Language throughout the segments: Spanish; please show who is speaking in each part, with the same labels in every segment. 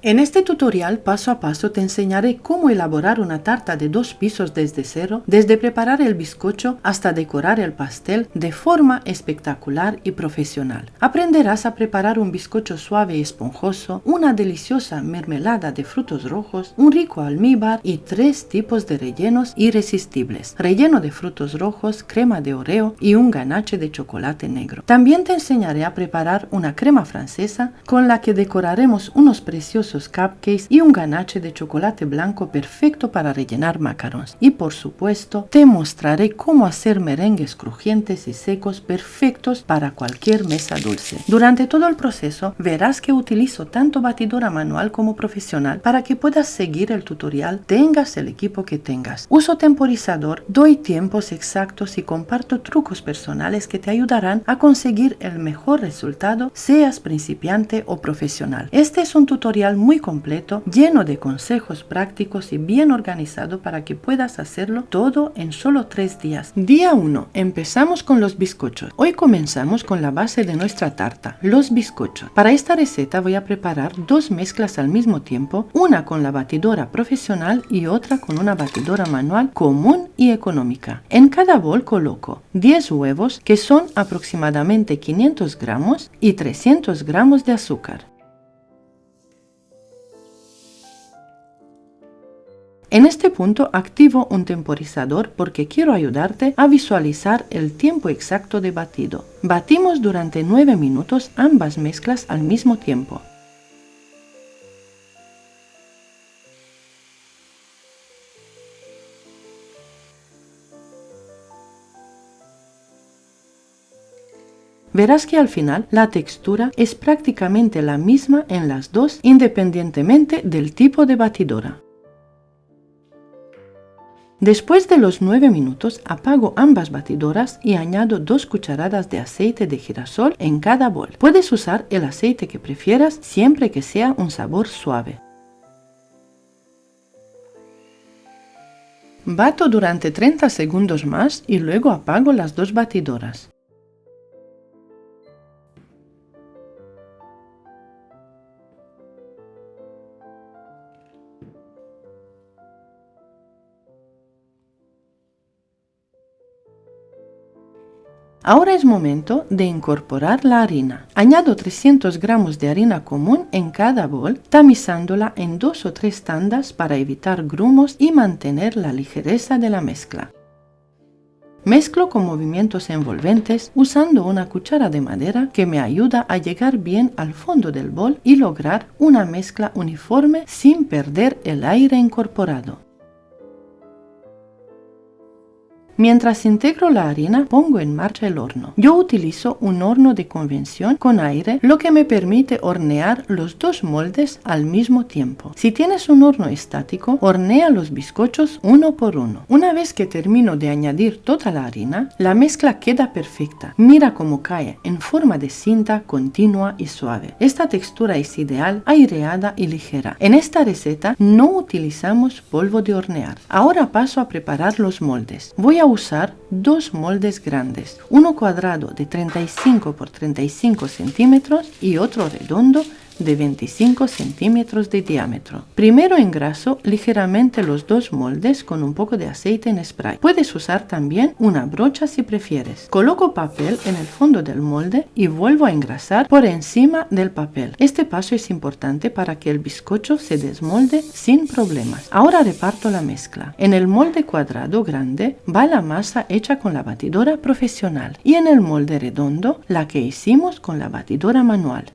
Speaker 1: En este tutorial paso a paso te enseñaré cómo elaborar una tarta de 2 pisos desde cero, desde preparar el bizcocho hasta decorar el pastel de forma espectacular y profesional. Aprenderás a preparar un bizcocho suave y esponjoso, una deliciosa mermelada de frutos rojos, un rico almíbar y 3 tipos de rellenos irresistibles: relleno de frutos rojos, crema de Oreo y un ganache de chocolate negro. También te enseñaré a preparar una crema francesa con la que decoraremos unos preciosos cupcakes y un ganache de chocolate blanco perfecto para rellenar macarons. Y por supuesto, te mostraré cómo hacer merengues crujientes y secos perfectos para cualquier mesa dulce. Durante todo el proceso verás que utilizo tanto batidora manual como profesional para que puedas seguir el tutorial, tengas el equipo que tengas. Uso temporizador, doy tiempos exactos y comparto trucos personales que te ayudarán a conseguir el mejor resultado, seas principiante o profesional. Este es un tutorial muy completo, lleno de consejos prácticos y bien organizado para que puedas hacerlo todo en solo 3 días. Día 1. Empezamos con los bizcochos. Hoy comenzamos con la base de nuestra tarta, los bizcochos. Para esta receta voy a preparar 2 mezclas al mismo tiempo, una con la batidora profesional y otra con una batidora manual común y económica. En cada bol coloco 10 huevos, que son aproximadamente 500 gramos, y 300 gramos de azúcar. En este punto activo un temporizador porque quiero ayudarte a visualizar el tiempo exacto de batido. Batimos durante 9 minutos ambas mezclas al mismo tiempo. Verás que al final la textura es prácticamente la misma en las dos, independientemente del tipo de batidora. Después de los 9 minutos apago ambas batidoras y añado 2 cucharadas de aceite de girasol en cada bol. Puedes usar el aceite que prefieras siempre que sea un sabor suave. Bato durante 30 segundos más y luego apago las 2 batidoras. Ahora es momento de incorporar la harina. Añado 300 gramos de harina común en cada bol, tamizándola en 2 o 3 tandas para evitar grumos y mantener la ligereza de la mezcla. Mezclo con movimientos envolventes usando una cuchara de madera que me ayuda a llegar bien al fondo del bol y lograr una mezcla uniforme sin perder el aire incorporado. Mientras integro la harina, pongo en marcha el horno. Yo utilizo un horno de convección con aire, lo que me permite hornear los 2 moldes al mismo tiempo. Si tienes un horno estático, hornea los bizcochos uno por uno. Una vez que termino de añadir toda la harina, la mezcla queda perfecta. Mira cómo cae en forma de cinta continua y suave. Esta textura es ideal, aireada y ligera. En esta receta no utilizamos polvo de hornear. Ahora paso a preparar los moldes. Voy a usar 2 moldes grandes, uno cuadrado de 35 por 35 centímetros y otro redondo de 25 centímetros de diámetro. Primero engraso ligeramente los 2 moldes con un poco de aceite en spray. Puedes usar también una brocha si prefieres. Coloco papel en el fondo del molde y vuelvo a engrasar por encima del papel. Este paso es importante para que el bizcocho se desmolde sin problemas. Ahora reparto la mezcla. En el molde cuadrado grande va la masa hecha con la batidora profesional y en el molde redondo la que hicimos con la batidora manual.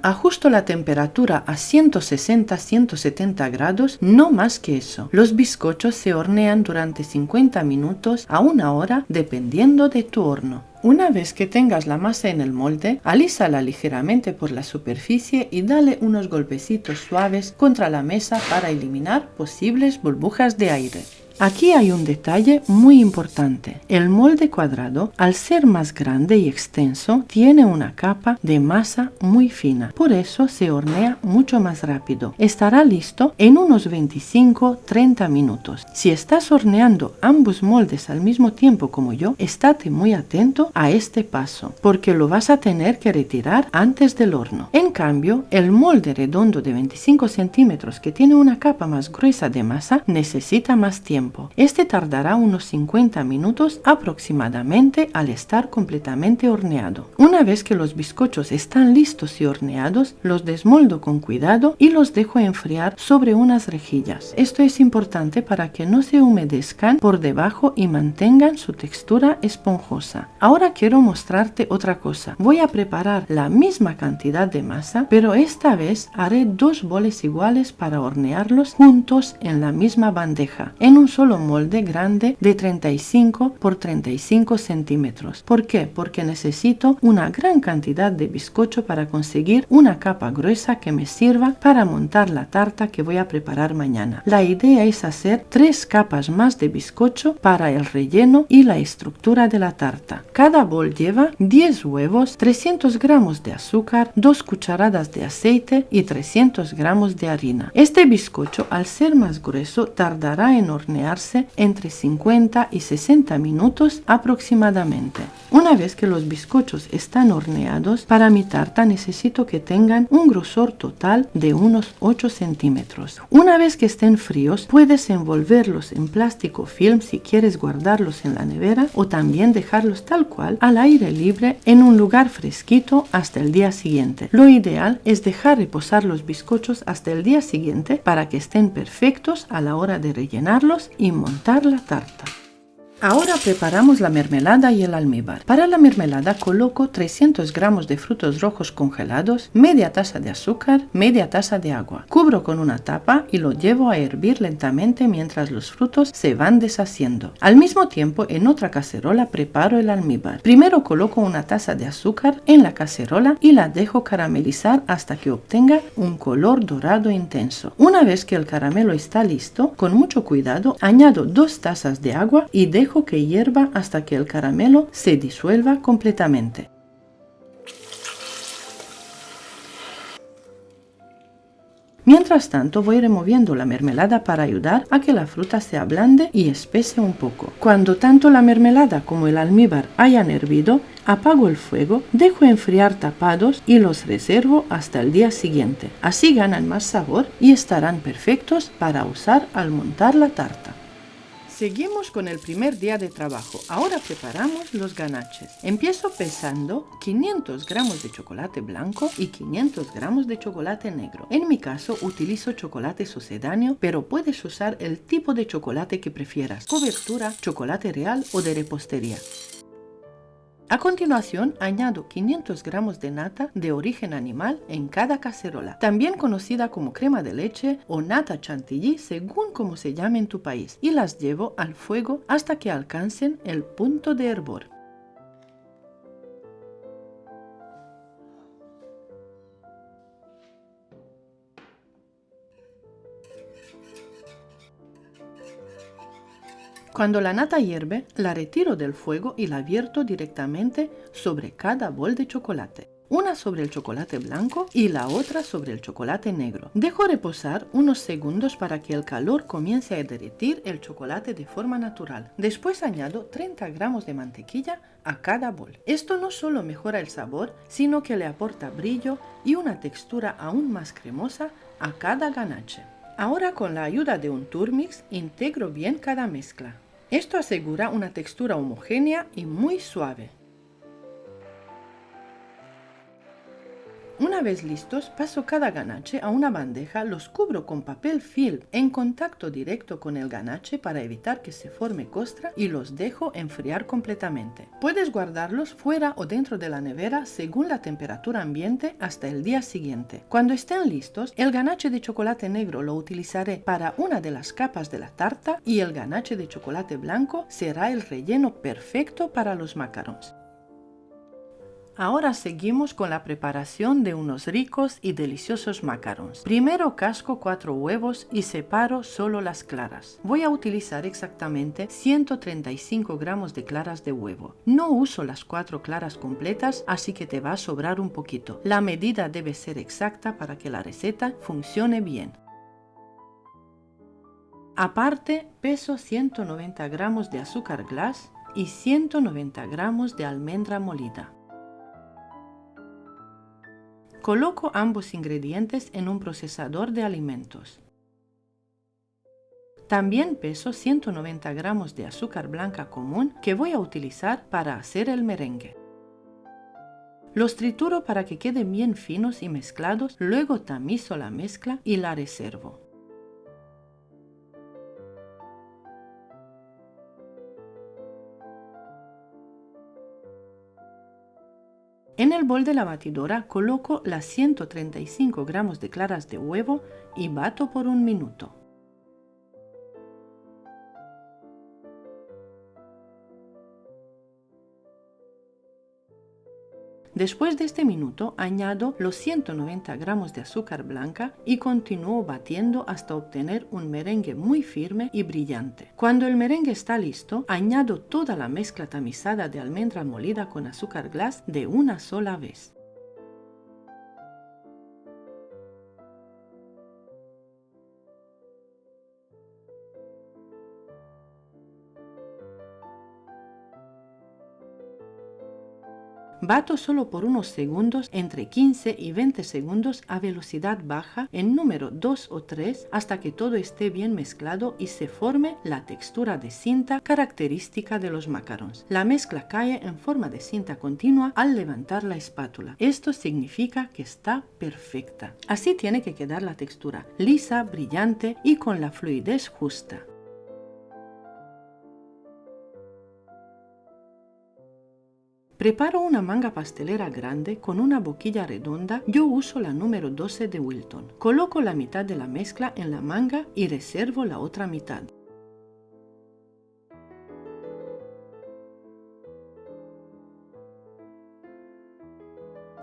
Speaker 1: Ajusto la temperatura a 160-170 grados, no más que eso. Los bizcochos se hornean durante 50 minutos a 1 hora dependiendo de tu horno. Una vez que tengas la masa en el molde, alísala ligeramente por la superficie y dale unos golpecitos suaves contra la mesa para eliminar posibles burbujas de aire. Aquí hay un detalle muy importante. El molde cuadrado, al ser más grande y extenso, tiene una capa de masa muy fina. Por eso se hornea mucho más rápido. Estará listo en unos 25-30 minutos. Si estás horneando ambos moldes al mismo tiempo como yo, estate muy atento a este paso, porque lo vas a tener que retirar antes del horno. En cambio, el molde redondo de 25 centímetros que tiene una capa más gruesa de masa necesita más tiempo. Este tardará unos 50 minutos aproximadamente al estar completamente horneado. Una vez que los bizcochos están listos y horneados, los desmoldo con cuidado y los dejo enfriar sobre unas rejillas. Esto es importante para que no se humedezcan por debajo y mantengan su textura esponjosa. Ahora quiero mostrarte otra cosa. Voy a preparar la misma cantidad de masa, pero esta vez haré 2 boles iguales para hornearlos juntos en la misma bandeja, en un solo molde grande de 35 por 35 centímetros. ¿Por qué? Porque necesito una gran cantidad de bizcocho para conseguir una capa gruesa que me sirva para montar la tarta que voy a preparar mañana. La idea es hacer 3 capas más de bizcocho para el relleno y la estructura de la tarta. Cada bol lleva 10 huevos, 300 gramos de azúcar, 2 cucharadas de aceite y 300 gramos de harina. Este bizcocho, al ser más grueso, tardará en hornearse entre 50 y 60 minutos aproximadamente. Una vez que los bizcochos están horneados, para mi tarta necesito que tengan un grosor total de unos 8 centímetros. Una vez que estén fríos, puedes envolverlos en plástico film si quieres guardarlos en la nevera, o también dejarlos tal cual al aire libre en un lugar fresquito hasta el día siguiente. Lo ideal es dejar reposar los bizcochos hasta el día siguiente para que estén perfectos a la hora de rellenarlos y montar la tarta. Ahora preparamos la mermelada y el almíbar. Para la mermelada coloco 300 gramos de frutos rojos congelados, media taza de azúcar, media taza de agua. Cubro con una tapa y lo llevo a hervir lentamente mientras los frutos se van deshaciendo. Al mismo tiempo, en otra cacerola preparo el almíbar. Primero coloco una taza de azúcar en la cacerola y la dejo caramelizar hasta que obtenga un color dorado intenso. Una vez que el caramelo está listo, con mucho cuidado añado 2 tazas de agua y dejo que hierva hasta que el caramelo se disuelva completamente. Mientras tanto, voy removiendo la mermelada para ayudar a que la fruta se ablande y espese un poco. Cuando tanto la mermelada como el almíbar hayan hervido, apago el fuego, dejo enfriar tapados y los reservo hasta el día siguiente. Así ganan más sabor y estarán perfectos para usar al montar la tarta. Seguimos con el primer día de trabajo. Ahora preparamos los ganaches. Empiezo pesando 500 gramos de chocolate blanco y 500 gramos de chocolate negro. En mi caso utilizo chocolate sucedáneo, pero puedes usar el tipo de chocolate que prefieras: cobertura, chocolate real o de repostería. A continuación, añado 500 gramos de nata de origen animal en cada cacerola, también conocida como crema de leche o nata chantilly según como se llame en tu país, y las llevo al fuego hasta que alcancen el punto de hervor. Cuando la nata hierve, la retiro del fuego y la vierto directamente sobre cada bol de chocolate. Una sobre el chocolate blanco y la otra sobre el chocolate negro. Dejo reposar unos segundos para que el calor comience a derretir el chocolate de forma natural. Después añado 30 gramos de mantequilla a cada bol. Esto no solo mejora el sabor, sino que le aporta brillo y una textura aún más cremosa a cada ganache. Ahora, con la ayuda de un Turmix, integro bien cada mezcla. Esto asegura una textura homogénea y muy suave. Una vez listos, paso cada ganache a una bandeja, los cubro con papel film en contacto directo con el ganache para evitar que se forme costra y los dejo enfriar completamente. Puedes guardarlos fuera o dentro de la nevera según la temperatura ambiente hasta el día siguiente. Cuando estén listos, el ganache de chocolate negro lo utilizaré para una de las capas de la tarta y el ganache de chocolate blanco será el relleno perfecto para los macarons. Ahora seguimos con la preparación de unos ricos y deliciosos macarons. Primero casco 4 huevos y separo solo las claras. Voy a utilizar exactamente 135 gramos de claras de huevo. No uso las 4 claras completas, así que te va a sobrar un poquito. La medida debe ser exacta para que la receta funcione bien. Aparte, peso 190 gramos de azúcar glass y 190 gramos de almendra molida. Coloco ambos ingredientes en un procesador de alimentos. También peso 190 gramos de azúcar blanca común que voy a utilizar para hacer el merengue. Los trituro para que queden bien finos y mezclados, luego tamizo la mezcla y la reservo. En el bol de la batidora coloco las 135 gramos de claras de huevo y bato por un minuto. Después de este minuto añado los 190 gramos de azúcar blanca y continúo batiendo hasta obtener un merengue muy firme y brillante. Cuando el merengue está listo, añado toda la mezcla tamizada de almendra molida con azúcar glass de una sola vez. Bato solo por unos segundos, entre 15 y 20 segundos a velocidad baja en número 2 o 3 hasta que todo esté bien mezclado y se forme la textura de cinta característica de los macarons. La mezcla cae en forma de cinta continua al levantar la espátula. Esto significa que está perfecta. Así tiene que quedar la textura, lisa, brillante y con la fluidez justa. Preparo una manga pastelera grande con una boquilla redonda. Yo uso la número 12 de Wilton. Coloco la mitad de la mezcla en la manga y reservo la otra mitad.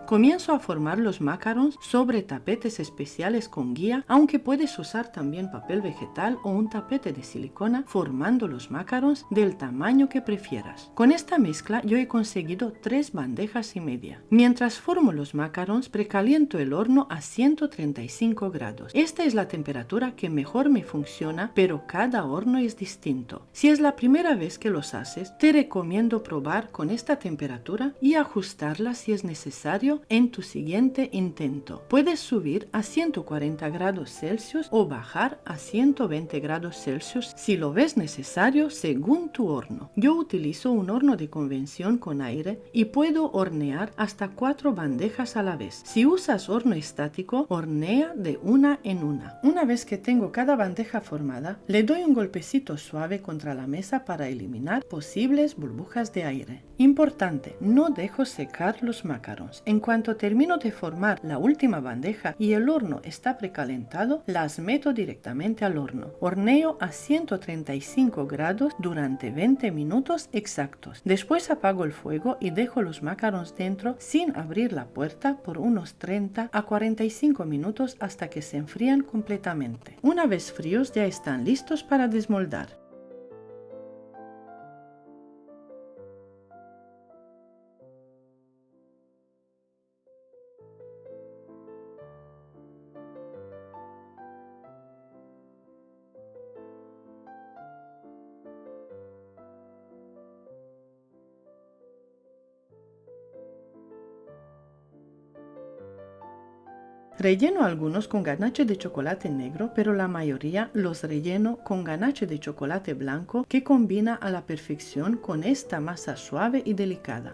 Speaker 1: Comienzo a formar los macarons sobre tapetes especiales con guía, aunque puedes usar también papel vegetal o un tapete de silicona, formando los macarons del tamaño que prefieras. Con esta mezcla yo he conseguido 3 bandejas y media. Mientras formo los macarons, precaliento el horno a 135 grados. Esta es la temperatura que mejor me funciona, pero cada horno es distinto. Si es la primera vez que los haces, te recomiendo probar con esta temperatura y ajustarla si es necesario en tu siguiente intento. Puedes subir a 140 grados Celsius o bajar a 120 grados Celsius si lo ves necesario según tu horno. Yo utilizo un horno de convección con aire y puedo hornear hasta 4 bandejas a la vez. Si usas horno estático, hornea de una en una. Una vez que tengo cada bandeja formada, le doy un golpecito suave contra la mesa para eliminar posibles burbujas de aire. Importante, no dejo secar los macarons. En cuanto termino de formar la última bandeja y el horno está precalentado, las meto directamente al horno. Horneo a 135 grados durante 20 minutos exactos. Después apago el fuego y dejo los macarons dentro sin abrir la puerta por unos 30 a 45 minutos hasta que se enfrían completamente. Una vez fríos ya están listos para desmoldar. Relleno algunos con ganache de chocolate negro, pero la mayoría los relleno con ganache de chocolate blanco que combina a la perfección con esta masa suave y delicada.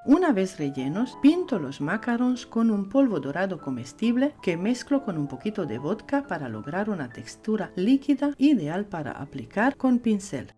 Speaker 1: Una vez rellenos, pinto los macarons con un polvo dorado comestible que mezclo con un poquito de vodka para lograr una textura líquida ideal para aplicar con pincel.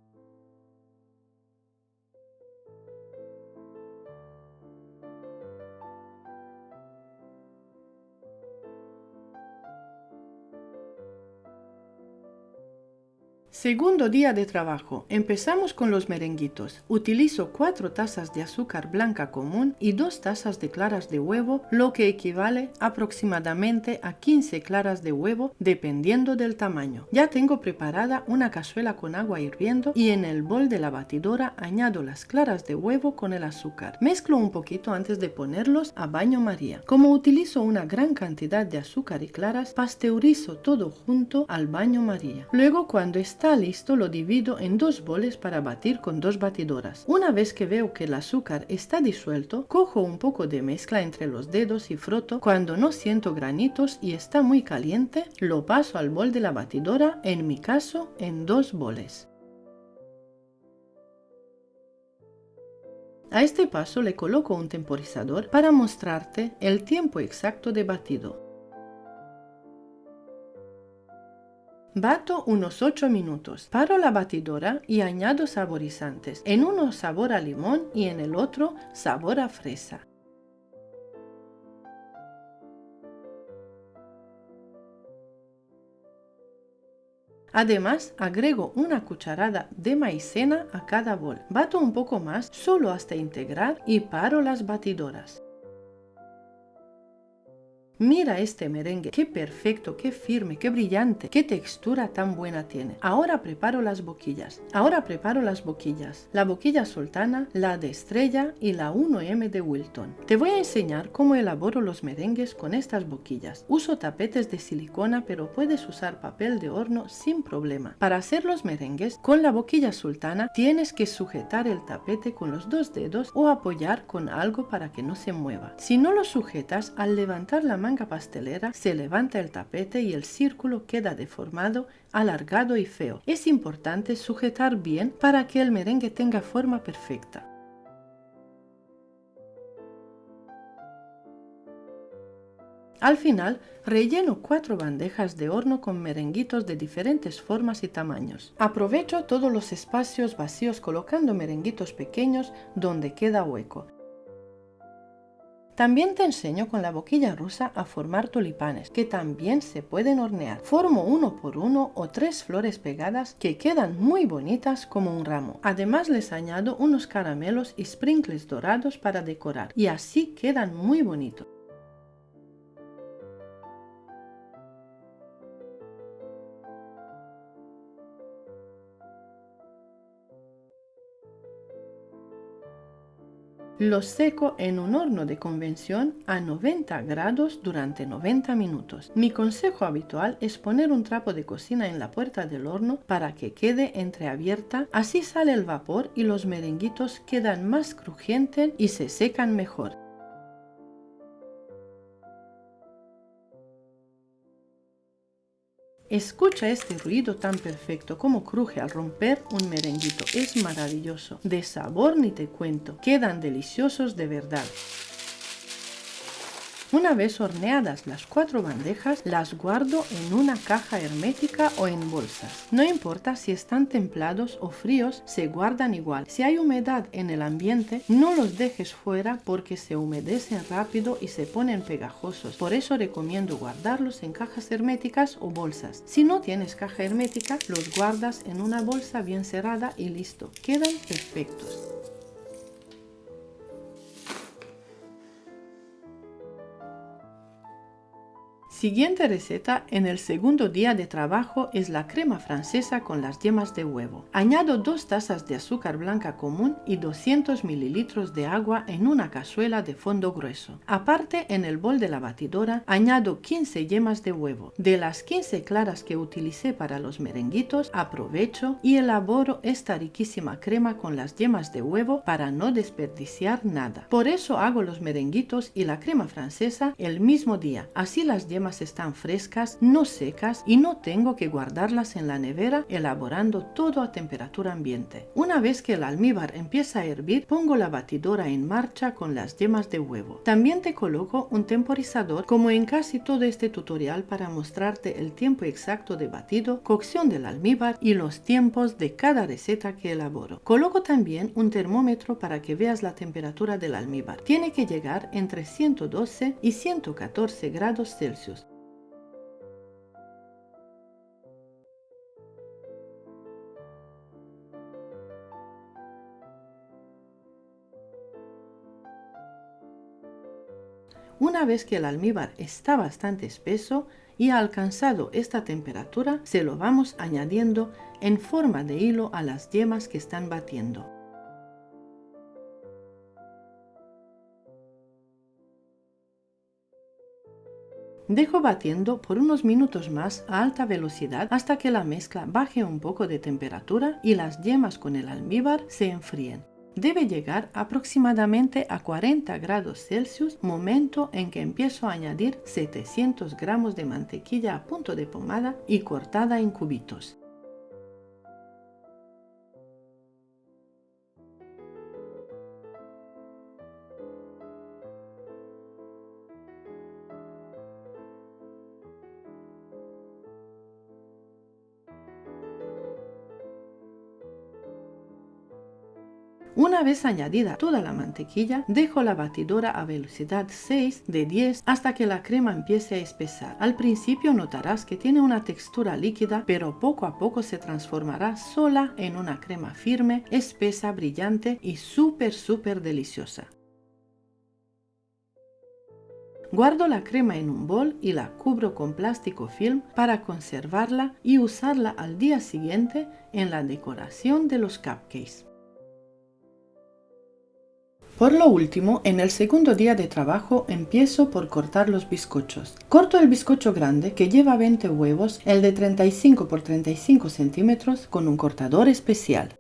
Speaker 1: Segundo día de trabajo. Empezamos con los merenguitos. Utilizo 4 tazas de azúcar blanca común y 2 tazas de claras de huevo, lo que equivale aproximadamente a 15 claras de huevo dependiendo del tamaño. Ya tengo preparada una cazuela con agua hirviendo y en el bol de la batidora añado las claras de huevo con el azúcar. Mezclo un poquito antes de ponerlos a baño María. Como utilizo una gran cantidad de azúcar y claras, pasteurizo todo junto al baño María. Luego, cuando está listo, lo divido en 2 boles para batir con 2 batidoras. Una vez que veo que el azúcar está disuelto, cojo un poco de mezcla entre los dedos y froto. Cuando no siento granitos y está muy caliente, lo paso al bol de la batidora, en mi caso, en 2 boles. A este paso le coloco un temporizador para mostrarte el tiempo exacto de batido. Bato unos 8 minutos, paro la batidora y añado saborizantes, en uno sabor a limón y en el otro sabor a fresa. Además, agrego una cucharada de maicena a cada bol. Bato un poco más, solo hasta integrar y paro las batidoras. Mira este merengue, qué perfecto, qué firme, qué brillante, qué textura tan buena tiene. Ahora preparo las boquillas. La boquilla sultana, la de estrella y la 1M de Wilton. Te voy a enseñar cómo elaboro los merengues con estas boquillas. Uso tapetes de silicona, pero puedes usar papel de horno sin problema. Para hacer los merengues, con la boquilla sultana tienes que sujetar el tapete con los 2 dedos o apoyar con algo para que no se mueva. Si no lo sujetas, al levantar la manga pastelera se levanta el tapete y el círculo queda deformado, alargado y feo. Es importante sujetar bien para que el merengue tenga forma perfecta. Al final, relleno 4 bandejas de horno con merenguitos de diferentes formas y tamaños. Aprovecho todos los espacios vacíos colocando merenguitos pequeños donde queda hueco. También te enseño con la boquilla rusa a formar tulipanes, que también se pueden hornear. Formo 1 por 1 o 3 flores pegadas que quedan muy bonitas como un ramo. Además les añado unos caramelos y sprinkles dorados para decorar, y así quedan muy bonitos. Los seco en un horno de convección a 90 grados durante 90 minutos. Mi consejo habitual es poner un trapo de cocina en la puerta del horno para que quede entreabierta, así sale el vapor y los merenguitos quedan más crujientes y se secan mejor. Escucha este ruido tan perfecto como cruje al romper un merenguito. Es maravilloso. De sabor ni te cuento. Quedan deliciosos de verdad. Una vez horneadas las 4 bandejas, las guardo en una caja hermética o en bolsas. No importa si están templados o fríos, se guardan igual. Si hay humedad en el ambiente, no los dejes fuera porque se humedecen rápido y se ponen pegajosos. Por eso recomiendo guardarlos en cajas herméticas o bolsas. Si no tienes caja hermética, los guardas en una bolsa bien cerrada y listo. Quedan perfectos. Siguiente receta en el segundo día de trabajo es la crema francesa con las yemas de huevo. Añado 2 tazas de azúcar blanca común y 200 mililitros de agua en una cazuela de fondo grueso. Aparte, en el bol de la batidora añado 15 yemas de huevo. De las 15 claras que utilicé para los merenguitos, aprovecho y elaboro esta riquísima crema con las yemas de huevo para no desperdiciar nada. Por eso hago los merenguitos y la crema francesa el mismo día. Así las yemas están frescas, no secas y no tengo que guardarlas en la nevera, elaborando todo a temperatura ambiente. Una vez que el almíbar empieza a hervir, pongo la batidora en marcha con las yemas de huevo. También te coloco un temporizador como en casi todo este tutorial para mostrarte el tiempo exacto de batido, cocción del almíbar y los tiempos de cada receta que elaboro. Coloco también un termómetro para que veas la temperatura del almíbar. Tiene que llegar entre 112 y 114 grados Celsius. 。 . 。 。 . 。 . 。 . 。 . 。 . 。 . 。 . 。 . 。 . 。 . 。 . 。 . 。 . 。 . 。 . 。 . 。 . 。 . 。 . 。 . 。 . 。 . 。 . 。 . 。 . 。Una vez que el almíbar está bastante espeso y ha alcanzado esta temperatura, se lo vamos añadiendo en forma de hilo a las yemas que están batiendo. Dejo batiendo por unos minutos más a alta velocidad hasta que la mezcla baje un poco de temperatura y las yemas con el almíbar se enfríen. Debe llegar aproximadamente a 40 grados Celsius, momento en que empiezo a añadir 700 gramos de mantequilla a punto de pomada y cortada en cubitos. Una vez añadida toda la mantequilla, dejo la batidora a velocidad 6 de 10 hasta que la crema empiece a espesar. Al principio notarás que tiene una textura líquida, pero poco a poco se transformará sola en una crema firme, espesa, brillante y súper deliciosa. Guardo la crema en un bol y la cubro con plástico film para conservarla y usarla al día siguiente en la decoración de los cupcakes. Por lo último, en el segundo día de trabajo empiezo por cortar los bizcochos. Corto el bizcocho grande que lleva 20 huevos, el de 35 por 35 centímetros con un cortador especial.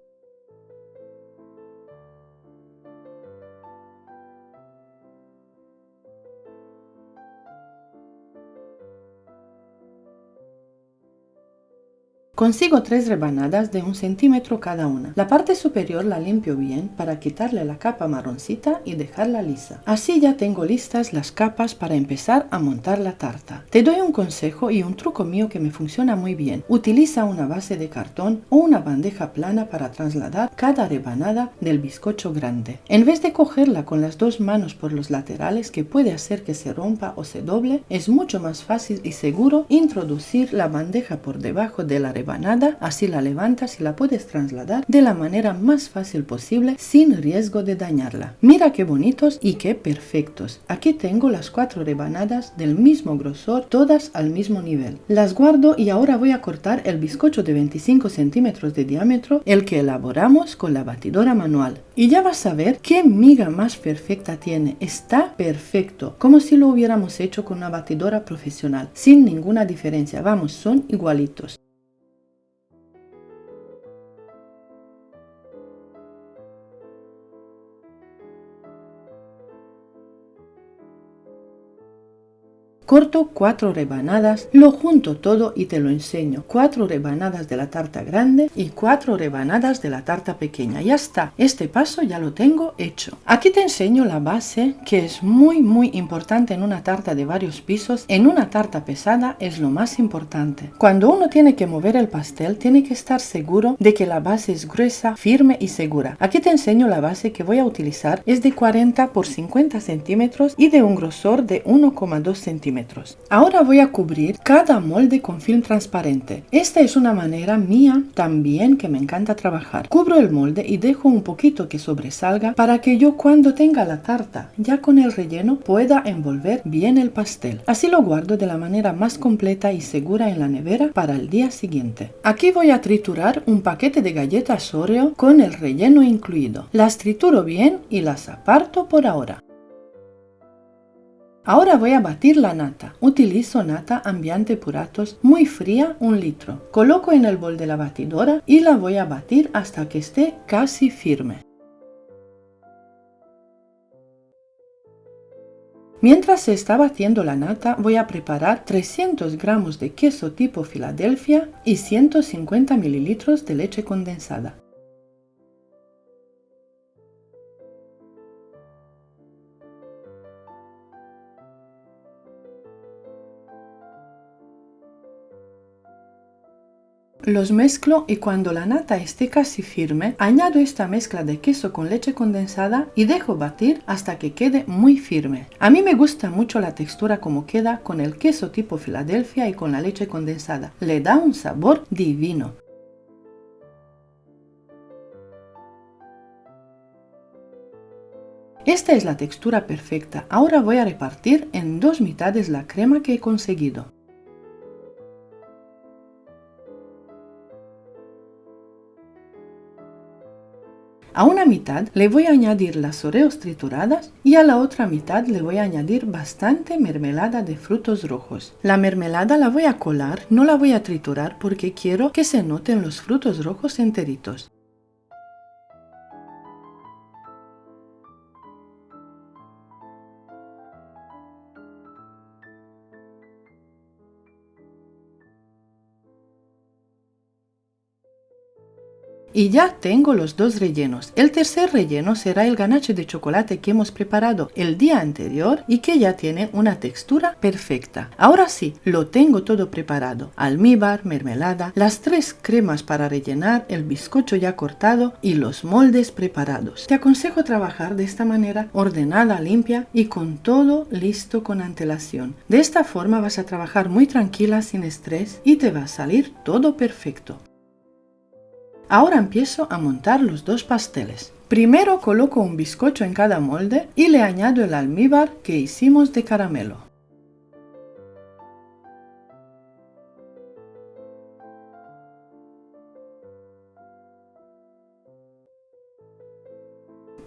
Speaker 1: Consigo 3 rebanadas de 1 centímetro cada una. La parte superior la limpio bien para quitarle la capa marroncita y dejarla lisa. Así ya tengo listas las capas para empezar a montar la tarta. Te doy un consejo y un truco mío que me funciona muy bien. Utiliza una base de cartón o una bandeja plana para trasladar cada rebanada del bizcocho grande. En vez de cogerla con las dos manos por los laterales, que puede hacer que se rompa o se doble, es mucho más fácil y seguro introducir la bandeja por debajo de la rebanada. Así la levantas y la puedes trasladar de la manera más fácil posible sin riesgo de dañarla. Mira qué bonitos y qué perfectos. Aquí tengo las 4 rebanadas del mismo grosor, todas al mismo nivel. Las guardo y ahora voy a cortar el bizcocho de 25 centímetros de diámetro, el que elaboramos con la batidora manual. Y ya vas a ver qué miga más perfecta tiene. Está perfecto, como si lo hubiéramos hecho con una batidora profesional, sin ninguna diferencia. Vamos, son igualitos. Corto 4 rebanadas, lo junto todo y te lo enseño. 4 rebanadas de la tarta grande y 4 rebanadas de la tarta pequeña. Ya está, este paso ya lo tengo hecho. Aquí te enseño la base, que es muy importante en una tarta de varios pisos. En una tarta pesada es lo más importante. Cuando uno tiene que mover el pastel, tiene que estar seguro de que la base es gruesa, firme y segura. Aquí te enseño la base que voy a utilizar. Es de 40 por 50 centímetros y de un grosor de 1,2 centímetros. Ahora voy a cubrir cada molde con film transparente. Esta es una manera mía también que me encanta trabajar. Cubro el molde y dejo un poquito que sobresalga para que yo cuando tenga la tarta ya con el relleno pueda envolver bien el pastel. Así lo guardo de la manera más completa y segura en la nevera para el día siguiente. Aquí voy a triturar un paquete de galletas Oreo con el relleno incluido. Las trituro bien y las aparto por ahora. Ahora voy a batir la nata. Utilizo nata Ambiente Puratos muy fría, 1 litro. Coloco en el bol de la batidora y la voy a batir hasta que esté casi firme. Mientras se está batiendo la nata, voy a preparar 300 gramos de queso tipo Filadelfia y 150 mililitros de leche condensada. Los mezclo y cuando la nata esté casi firme, añado esta mezcla de queso con leche condensada y dejo batir hasta que quede muy firme. A mí me gusta mucho la textura como queda con el queso tipo Filadelfia y con la leche condensada. Le da un sabor divino. Esta es la textura perfecta. Ahora voy a repartir en dos mitades la crema que he conseguido. A una mitad le voy a añadir las oreos trituradas y a la otra mitad le voy a añadir bastante mermelada de frutos rojos. La mermelada la voy a colar, no la voy a triturar porque quiero que se noten los frutos rojos enteritos. Y ya tengo los dos rellenos. El tercer relleno será el ganache de chocolate que hemos preparado el día anterior y que ya tiene una textura perfecta. Ahora sí, lo tengo todo preparado. Almíbar, mermelada, las tres cremas para rellenar, el bizcocho ya cortado y los moldes preparados. Te aconsejo trabajar de esta manera, ordenada, limpia y con todo listo con antelación. De esta forma vas a trabajar muy tranquila, sin estrés y te va a salir todo perfecto. Ahora empiezo a montar los dos pasteles. Primero coloco un bizcocho en cada molde y le añado el almíbar que hicimos de caramelo.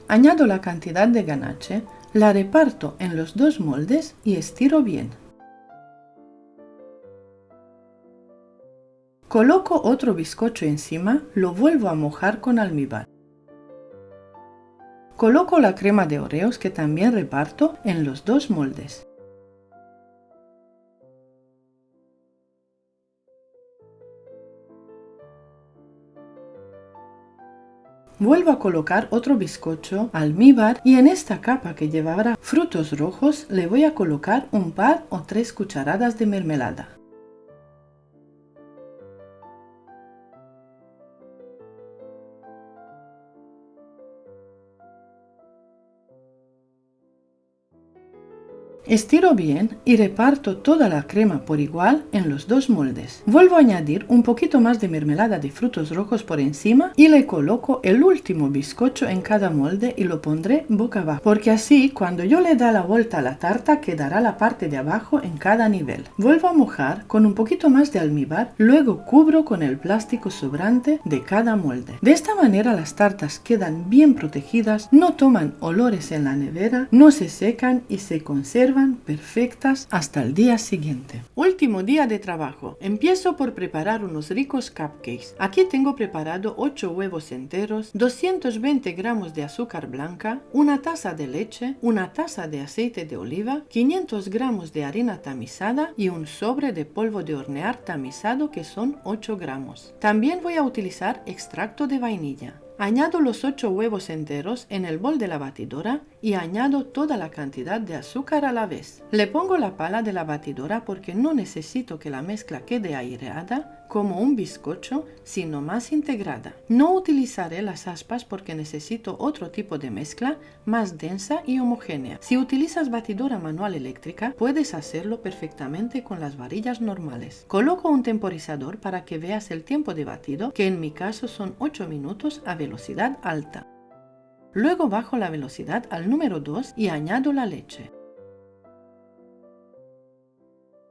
Speaker 1: Añado la cantidad de ganache, la reparto en los dos moldes y estiro bien. Coloco otro bizcocho encima, lo vuelvo a mojar con almíbar. Coloco la crema de oreos que también reparto en los dos moldes. Vuelvo a colocar otro bizcocho, almíbar y en esta capa que llevará frutos rojos le voy a colocar un par o 3 cucharadas de mermelada. Estiro bien y reparto toda la crema por igual en los dos moldes. Vuelvo a añadir un poquito más de mermelada de frutos rojos por encima y le coloco el último bizcocho en cada molde y lo pondré boca abajo, porque así cuando yo le da la vuelta a la tarta quedará la parte de abajo en cada nivel. Vuelvo a mojar con un poquito más de almíbar, luego cubro con el plástico sobrante de cada molde. De esta manera las tartas quedan bien protegidas, no toman olores en la nevera, no se secan y se conservan perfectas hasta el día siguiente. Último día de trabajo. Empiezo por preparar unos ricos cupcakes. Aquí tengo preparado 8 huevos enteros, 220 gramos de azúcar blanca, una taza de leche, una taza de aceite de oliva, 500 gramos de harina tamizada y un sobre de polvo de hornear tamizado que son 8 gramos. También voy a utilizar extracto de vainilla. Añado los 8 huevos enteros en el bol de la batidora y añado toda la cantidad de azúcar a la vez. Le pongo la pala de la batidora porque no necesito que la mezcla quede aireada como un bizcocho, sino más integrada. No utilizaré las aspas porque necesito otro tipo de mezcla más densa y homogénea. Si utilizas batidora manual eléctrica, puedes hacerlo perfectamente con las varillas normales. Coloco un temporizador para que veas el tiempo de batido, que en mi caso son 8 minutos a velocidad alta. Luego bajo la velocidad al número 2 y añado la leche.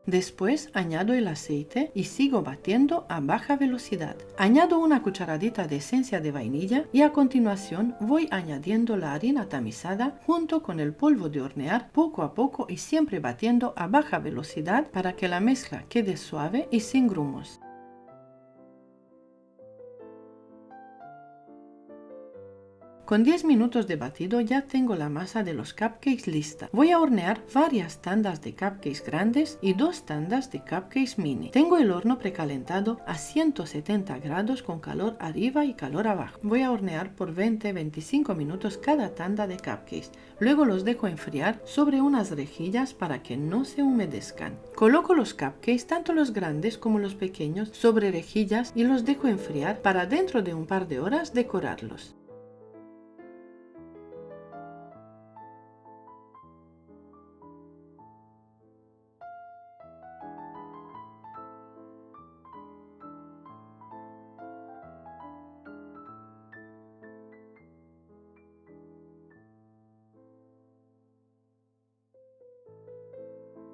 Speaker 1: Después añado el aceite y sigo batiendo a baja velocidad. Añado una cucharadita de esencia de vainilla y a continuación voy añadiendo la harina tamizada junto con el polvo de hornear poco a poco y siempre batiendo a baja velocidad para que la mezcla quede suave y sin grumos. Con 10 minutos de batido ya tengo la masa de los cupcakes lista. Voy a hornear varias tandas de cupcakes grandes y 2 tandas de cupcakes mini. Tengo el horno precalentado a 170 grados con calor arriba y calor abajo. Voy a hornear por 20-25 minutos cada tanda de cupcakes. Luego los dejo enfriar sobre unas rejillas para que no se humedezcan. Coloco los cupcakes, tanto los grandes como los pequeños, sobre rejillas y los dejo enfriar para dentro de un par de horas decorarlos.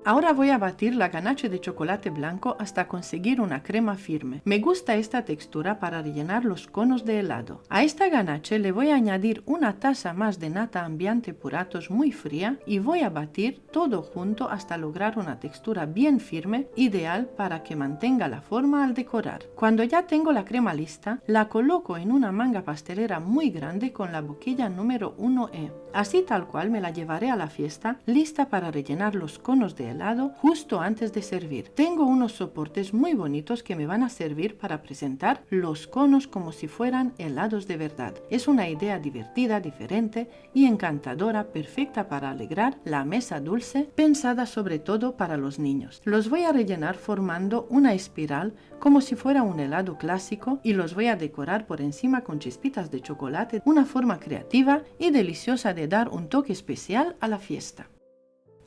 Speaker 1: Ahora voy a batir la ganache de chocolate blanco hasta conseguir una crema firme. Me gusta esta textura para rellenar los conos de helado. A esta ganache le voy a añadir una taza más de nata Ambiente Puratos muy fría y voy a batir todo junto hasta lograr una textura bien firme, ideal para que mantenga la forma al decorar. Cuando ya tengo la crema lista, la coloco en una manga pastelera muy grande con la boquilla número 1E. Así tal cual me la llevaré a la fiesta, lista para rellenar los conos de helado justo antes de servir. Tengo unos soportes muy bonitos que me van a servir para presentar los conos como si fueran helados de verdad. Es una idea divertida, diferente y encantadora, perfecta para alegrar la mesa dulce, pensada sobre todo para los niños. Los voy a rellenar formando una espiral como si fuera un helado clásico y los voy a decorar por encima con chispitas de chocolate, una forma creativa y deliciosa de dar un toque especial a la fiesta.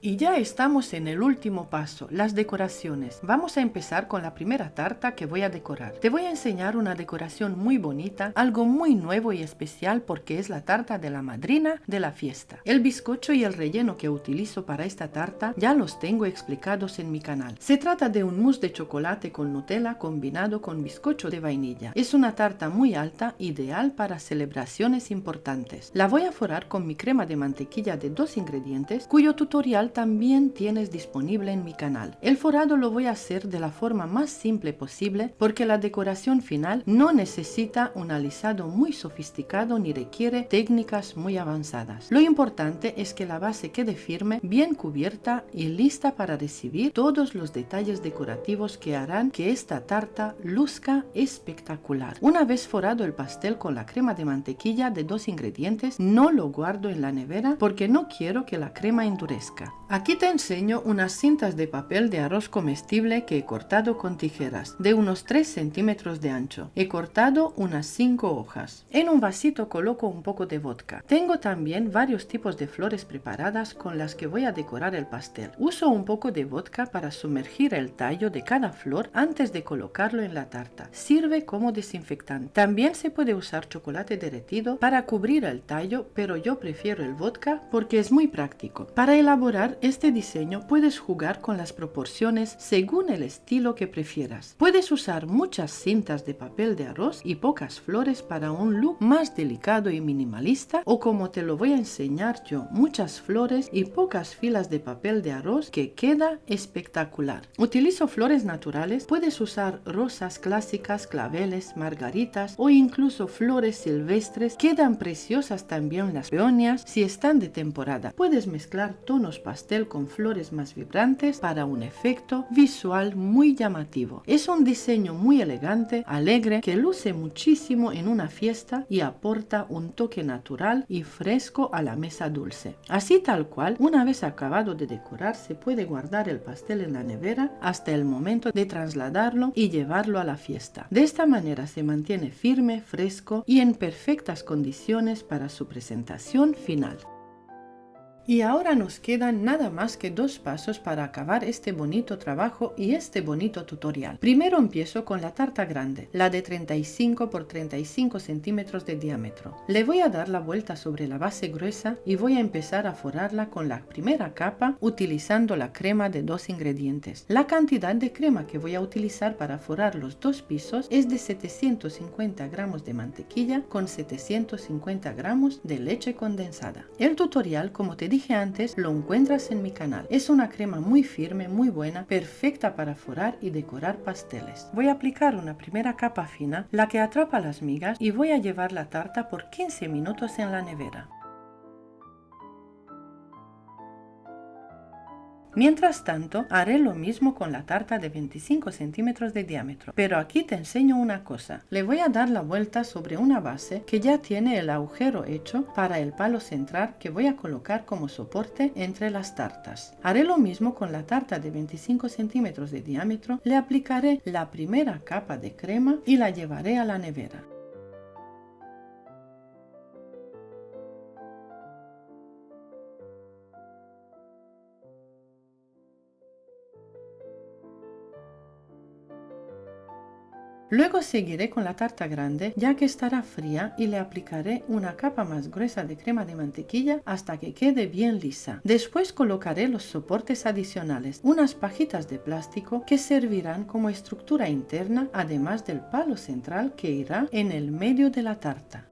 Speaker 1: Y ya estamos en el último paso, las decoraciones. Vamos a empezar con la primera tarta que voy a decorar. Te voy a enseñar una decoración muy bonita, algo muy nuevo y especial porque es la tarta de la madrina de la fiesta. El bizcocho y el relleno que utilizo para esta tarta ya los tengo explicados en mi canal. Se trata de un mousse de chocolate con Nutella combinado con bizcocho de vainilla. Es una tarta muy alta, ideal para celebraciones importantes. La voy a forrar con mi crema de mantequilla de 2 ingredientes, cuyo tutorial también tienes disponible en mi canal. El forado lo voy a hacer de la forma más simple posible porque la decoración final no necesita un alisado muy sofisticado ni requiere técnicas muy avanzadas. Lo importante es que la base quede firme, bien cubierta y lista para recibir todos los detalles decorativos que harán que esta tarta luzca espectacular. Una vez forado el pastel con la crema de mantequilla de 2 ingredientes, no lo guardo en la nevera porque no quiero que la crema endurezca. Aquí te enseño unas cintas de papel de arroz comestible que he cortado con tijeras, de unos 3 centímetros de ancho. He cortado unas 5 hojas. En un vasito coloco un poco de vodka. Tengo también varios tipos de flores preparadas con las que voy a decorar el pastel. Uso un poco de vodka para sumergir el tallo de cada flor antes de colocarlo en la tarta. Sirve como desinfectante. También se puede usar chocolate derretido para cubrir el tallo, pero yo prefiero el vodka porque es muy práctico. Para elaborar este diseño puedes jugar con las proporciones según el estilo que prefieras. Puedes usar muchas cintas de papel de arroz y pocas flores para un look más delicado y minimalista, o como te lo voy a enseñar yo, muchas flores y pocas filas de papel de arroz que queda espectacular. Utilizo flores naturales, puedes usar rosas clásicas, claveles, margaritas o incluso flores silvestres. Quedan preciosas también las peonias si están de temporada. Puedes mezclar tonos pastel con flores más vibrantes para un efecto visual muy llamativo. Es un diseño muy elegante, alegre, que luce muchísimo en una fiesta y aporta un toque natural y fresco a la mesa dulce. Así tal cual, una vez acabado de decorar, se puede guardar el pastel en la nevera hasta el momento de trasladarlo y llevarlo a la fiesta. De esta manera se mantiene firme, fresco y en perfectas condiciones para su presentación final. Y ahora nos quedan nada más que 2 pasos para acabar este bonito trabajo y este bonito tutorial. Primero empiezo con la tarta grande, la de 35 por 35 centímetros de diámetro. Le voy a dar la vuelta sobre la base gruesa y voy a empezar a forrarla con la primera capa utilizando la crema de 2 ingredientes. La cantidad de crema que voy a utilizar para forrar los 2 pisos es de 750 gramos de mantequilla con 750 gramos de leche condensada. El tutorial, como te dije antes, lo encuentras en mi canal. Es una crema muy firme, muy buena, perfecta para forrar y decorar pasteles. Voy a aplicar una primera capa fina, la que atrapa las migas, y voy a llevar la tarta por 15 minutos en la nevera. Mientras tanto, haré lo mismo con la tarta de 25 centímetros de diámetro, pero aquí te enseño una cosa. Le voy a dar la vuelta sobre una base que ya tiene el agujero hecho para el palo central que voy a colocar como soporte entre las tartas. Haré lo mismo con la tarta de 25 centímetros de diámetro, le aplicaré la primera capa de crema y la llevaré a la nevera. Luego seguiré con la tarta grande, ya que estará fría, y le aplicaré una capa más gruesa de crema de mantequilla hasta que quede bien lisa. Después colocaré los soportes adicionales, unas pajitas de plástico que servirán como estructura interna, además del palo central que irá en el medio de la tarta.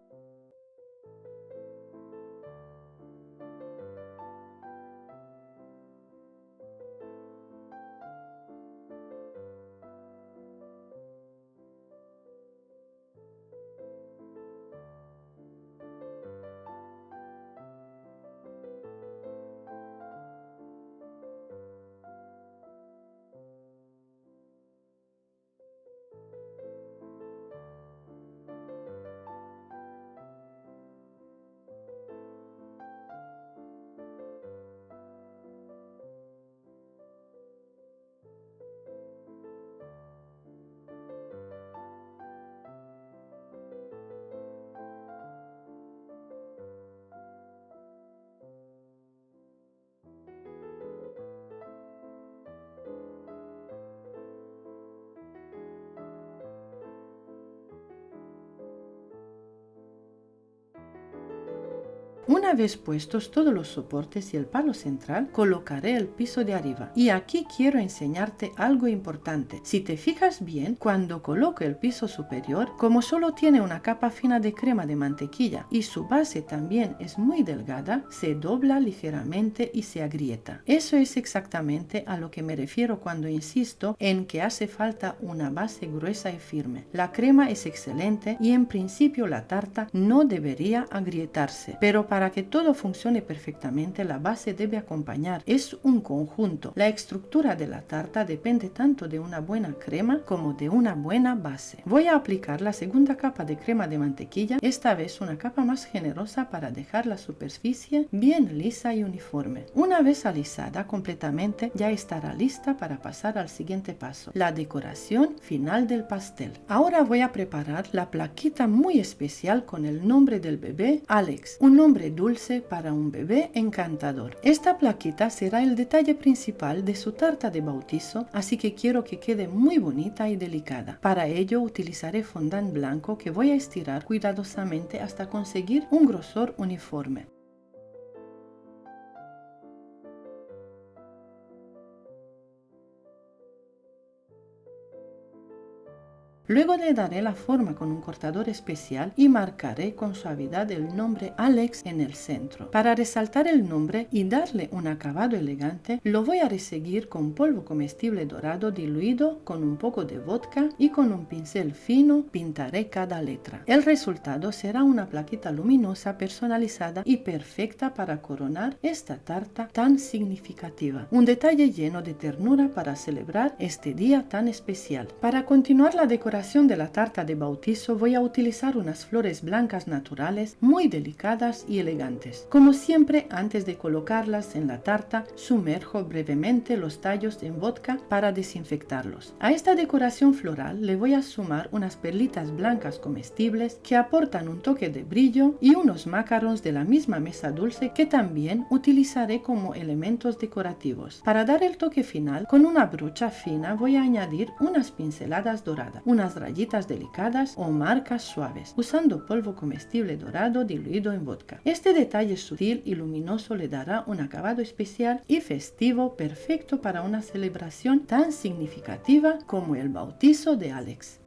Speaker 1: Una vez puestos todos los soportes y el palo central, colocaré el piso de arriba. Y aquí quiero enseñarte algo importante. Si te fijas bien, cuando coloco el piso superior, como solo tiene una capa fina de crema de mantequilla y su base también es muy delgada, se dobla ligeramente y se agrieta. Eso es exactamente a lo que me refiero cuando insisto en que hace falta una base gruesa y firme. La crema es excelente y en principio la tarta no debería agrietarse, pero para que todo funcione perfectamente, la base debe acompañar. Es un conjunto. La estructura de la tarta depende tanto de una buena crema como de una buena base. Voy a aplicar la segunda capa de crema de mantequilla, esta vez una capa más generosa para dejar la superficie bien lisa y uniforme. Una vez alisada completamente, ya estará lista para pasar al siguiente paso, la decoración final del pastel. Ahora voy a preparar la plaquita muy especial con el nombre del bebé, Alex, un nombre dulce para un bebé encantador. Esta plaquita será el detalle principal de su tarta de bautizo, así que quiero que quede muy bonita y delicada. Para ello utilizaré fondant blanco que voy a estirar cuidadosamente hasta conseguir un grosor uniforme. Luego le daré la forma con un cortador especial y marcaré con suavidad el nombre Alex en el centro. Para resaltar el nombre y darle un acabado elegante, lo voy a reseguir con polvo comestible dorado diluido con un poco de vodka y con un pincel fino pintaré cada letra. El resultado será una plaquita luminosa, personalizada y perfecta para coronar esta tarta tan significativa. Un detalle lleno de ternura para celebrar este día tan especial. Para continuar la decoración de la tarta de bautizo voy a utilizar unas flores blancas naturales muy delicadas y elegantes. Como siempre, antes de colocarlas en la tarta, sumerjo brevemente los tallos en vodka para desinfectarlos. A esta decoración floral le voy a sumar unas perlitas blancas comestibles que aportan un toque de brillo y unos macarons de la misma mesa dulce que también utilizaré como elementos decorativos. Para dar el toque final, con una brocha fina voy a añadir unas pinceladas doradas, unas rayitas delicadas o marcas suaves, usando polvo comestible dorado diluido en vodka. Este detalle sutil y luminoso le dará un acabado especial y festivo perfecto para una celebración tan significativa como el bautizo de Alex.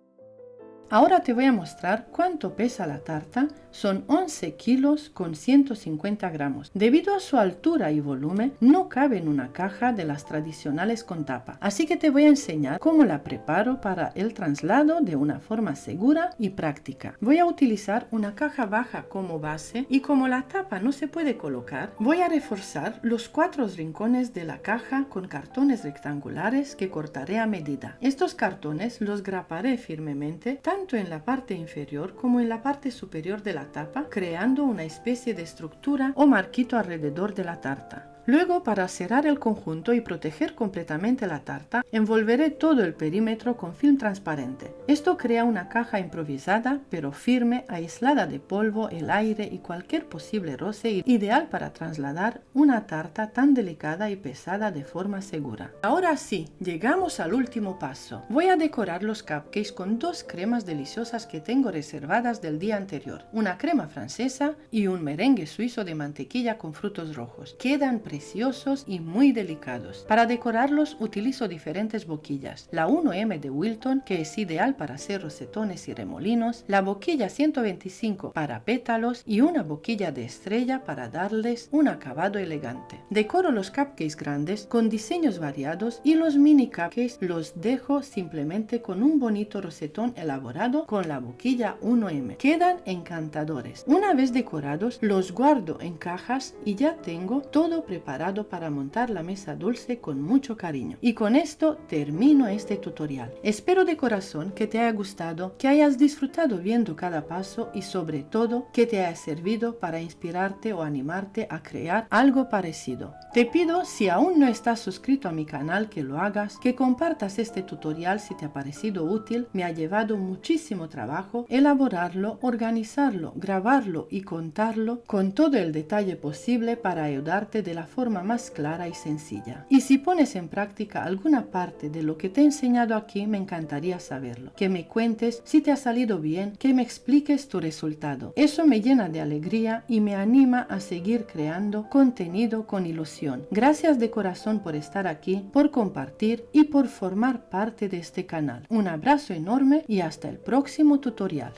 Speaker 1: Ahora te voy a mostrar cuánto pesa la tarta. Son 11 kilos con 150 gramos. Debido a su altura y volumen, no cabe en una caja de las tradicionales con tapa. Así que te voy a enseñar cómo la preparo para el traslado de una forma segura y práctica. Voy a utilizar una caja baja como base y como la tapa no se puede colocar, voy a reforzar los 4 rincones de la caja con cartones rectangulares que cortaré a medida. Estos cartones los graparé firmemente tanto en la parte inferior como en la parte superior de la tapa, creando una especie de estructura o marquito alrededor de la tarta. Luego, para cerrar el conjunto y proteger completamente la tarta, envolveré todo el perímetro con film transparente. Esto crea una caja improvisada pero firme, aislada de polvo, el aire y cualquier posible roce, ideal para trasladar una tarta tan delicada y pesada de forma segura. Ahora sí, llegamos al último paso. Voy a decorar los cupcakes con dos cremas deliciosas que tengo reservadas del día anterior, una crema francesa y un merengue suizo de mantequilla con frutos rojos. Quedan preciosos y muy delicados. Para decorarlos utilizo diferentes boquillas, la 1M de Wilton, que es ideal para hacer rosetones y remolinos, la boquilla 125 para pétalos y una boquilla de estrella para darles un acabado elegante. Decoro los cupcakes grandes con diseños variados y los mini cupcakes los dejo simplemente con un bonito rosetón elaborado con la boquilla 1M. Quedan encantadores. Una vez decorados, los guardo en cajas y ya tengo todo preparado para montar la mesa dulce con mucho cariño. Y con esto termino este tutorial. Espero de corazón que te haya gustado, que hayas disfrutado viendo cada paso y sobre todo que te haya servido para inspirarte o animarte a crear algo parecido. Te pido, si aún no estás suscrito a mi canal, que lo hagas, que compartas este tutorial si te ha parecido útil. Me ha llevado muchísimo trabajo elaborarlo, organizarlo, grabarlo y contarlo con todo el detalle posible para ayudarte de la forma más clara y sencilla. Y si pones en práctica alguna parte de lo que te he enseñado aquí, me encantaría saberlo. Que me cuentes si te ha salido bien, que me expliques tu resultado. Eso me llena de alegría y me anima a seguir creando contenido con ilusión. Gracias de corazón por estar aquí, por compartir y por formar parte de este canal. Un abrazo enorme y hasta el próximo tutorial.